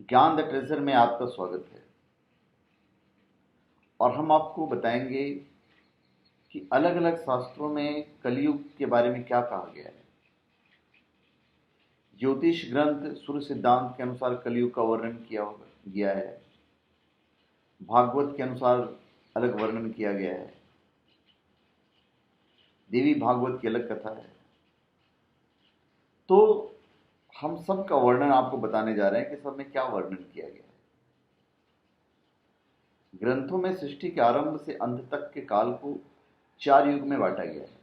ज्ञान the treasure में आपका स्वागत है। और हम आपको बताएंगे कि अलग अलग शास्त्रों में कलयुग के बारे में क्या कहा गया है। ज्योतिष ग्रंथ सूर्य सिद्धांत के अनुसार कलयुग का वर्णन गया है। भागवत के अनुसार अलग वर्णन किया गया है। देवी भागवत की अलग कथा है। तो हम सब का वर्णन आपको बताने जा रहे हैं कि सब में क्या वर्णन किया गया है। ग्रंथों में सृष्टि के आरंभ से अंत तक के काल को 4 युग में बांटा गया है: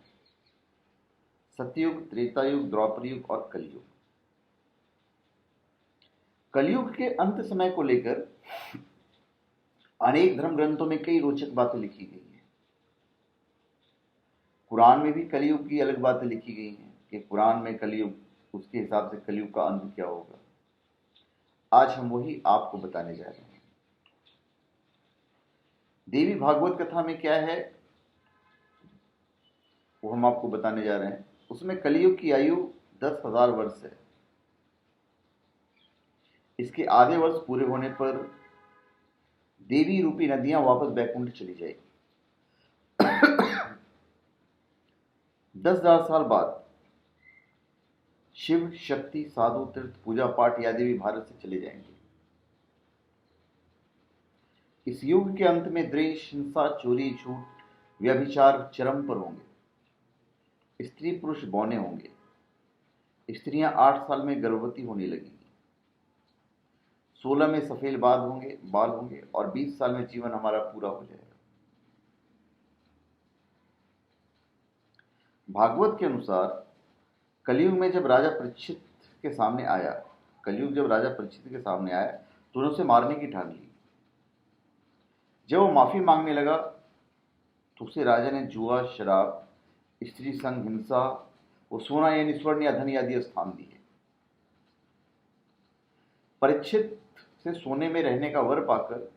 सतयुग, त्रेता युग, द्वापर युग और कलयुग। कलयुग के अंत समय को लेकर अनेक धर्म ग्रंथों में कई रोचक बातें लिखी गई हैं। कुरान में भी कलयुग की अलग बातें लिखी गई हैं कि कुरान में कलयुग, उसके हिसाब से कलयुग का अंत क्या होगा। आज हम वही आपको बताने जा रहे हैं। देवी भागवत कथा में क्या है वो हम आपको बताने जा रहे हैं। उसमें कलयुग की आयु 10,000 वर्ष है। इसके आधे वर्ष पूरे होने पर देवी रूपी नदियां वापस बैकुंठ चली जाएगी। 10,000 साल बाद शिव, शक्ति, साधु, तीर्थ, पूजा पाठ या देवी भारत से चले जाएंगे। इस युग के अंत में द्वेष, हिंसा, चोरी, झूठ, व्यभिचार चरम पर होंगे। स्त्री पुरुष बौने होंगे। स्त्रियां 8 साल में गर्भवती होने लगेंगी। 16 में सफेद बाल होंगे और 20 साल में जीवन हमारा पूरा हो जाएगा। भागवत के अनुसार कलयुग में जब राजा परीक्षित के सामने आया तो उन्होंने उसे मारने की ठान ली। जब वो माफी मांगने लगा तो उसे राजा ने जुआ, शराब, स्त्री संग, हिंसा, वो सोना यानी स्वर्ण या धन आदि स्थान दिए। परीक्षित से सोने में रहने का वर पाकर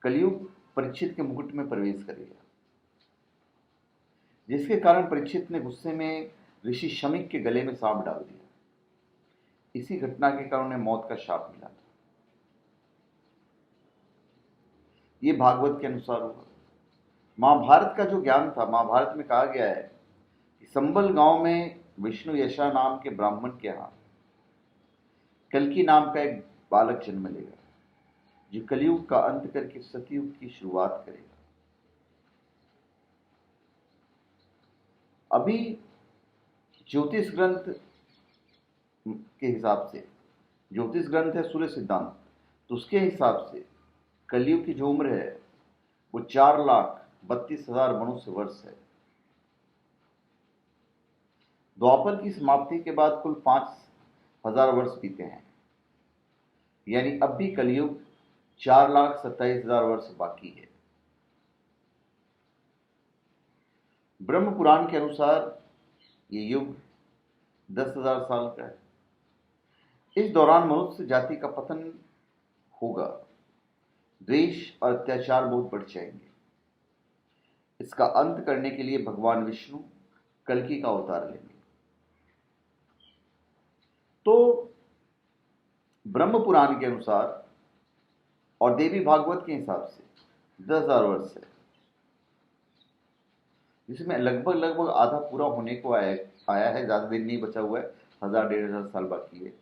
कलयुग परीक्षित के मुकुट में प्रवेश करेगा, जिसके कारण परीक्षित ने गुस्से में ऋषि शमीक के गले में सांप डाल दिया। इसी घटना के कारण उन्हें मौत का शाप मिला था। ये भागवत के अनुसार हुआ। महाभारत का जो ज्ञान था, महाभारत में कहा गया है कि संबल गांव में विष्णु यशा नाम के ब्राह्मण के यहाँ कल्कि नाम का एक बालक जन्म लेगा, जो कलयुग का अंत करके सतयुग की शुरुआत करेगा। अभी ज्योतिष ग्रंथ के हिसाब से, ज्योतिष ग्रंथ है सूर्य सिद्धांत, तो उसके हिसाब से कलयुग की जो उम्र है वो 4,32,000 मनुष्य वर्ष है। द्वापर की समाप्ति के बाद कुल 5,000 वर्ष बीते हैं, यानी अब भी कलयुग 4,27,000 वर्ष बाकी है। ब्रह्म पुराण के अनुसार ये युग 10,000 साल का है। इस दौरान मनुष्य जाति का पतन होगा। द्वेष और अत्याचार बहुत बढ़ जाएंगे। इसका अंत करने के लिए भगवान विष्णु कल्कि का अवतार लेंगे। तो ब्रह्म पुराण के अनुसार और देवी भागवत के हिसाब से 10,000 वर्ष है, जिसमें लगभग आधा पूरा होने को आया है। ज्यादा दिन नहीं बचा हुआ है, 1,000-1,500 साल बाकी है।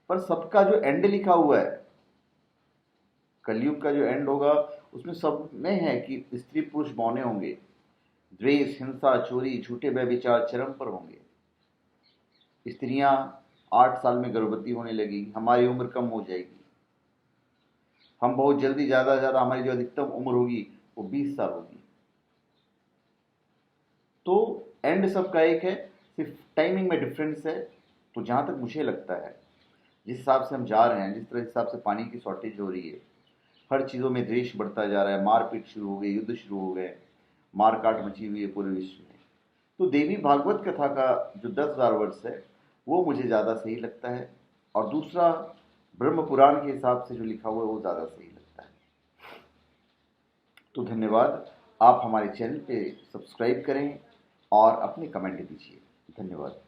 पर सबका जो एंड लिखा हुआ है, कलयुग का जो एंड होगा, उसमें सब में है कि स्त्री पुरुष बौने होंगे, द्वेष, हिंसा, चोरी, झूठे व्यभिचार चरम पर होंगे। स्त्रियां 8 साल में गर्भवती होने लगी, हमारी उम्र कम हो जाएगी। हम बहुत जल्दी, ज्यादा हमारी जो अधिकतम उम्र होगी वो 20 साल होगी। तो एंड सबका एक है, सिर्फ टाइमिंग में डिफरेंस है। तो जहां तक मुझे लगता है, जिस हिसाब से हम जा रहे हैं, जिस तरह हिसाब से पानी की शॉर्टेज हो रही है, हर चीज़ों में द्वेष बढ़ता जा रहा है, मारपीट शुरू हो गई, युद्ध शुरू हो गए, मारकाट मची हुई है पूरे विश्व में, तो देवी भागवत कथा का जो 10,000 वर्ष है वो मुझे ज़्यादा सही लगता है। और दूसरा ब्रह्म पुराण के हिसाब से जो लिखा हुआ है वो ज़्यादा सही लगता है। तो धन्यवाद। आप हमारे चैनल पे सब्सक्राइब करें और अपने कमेंट दीजिए। धन्यवाद।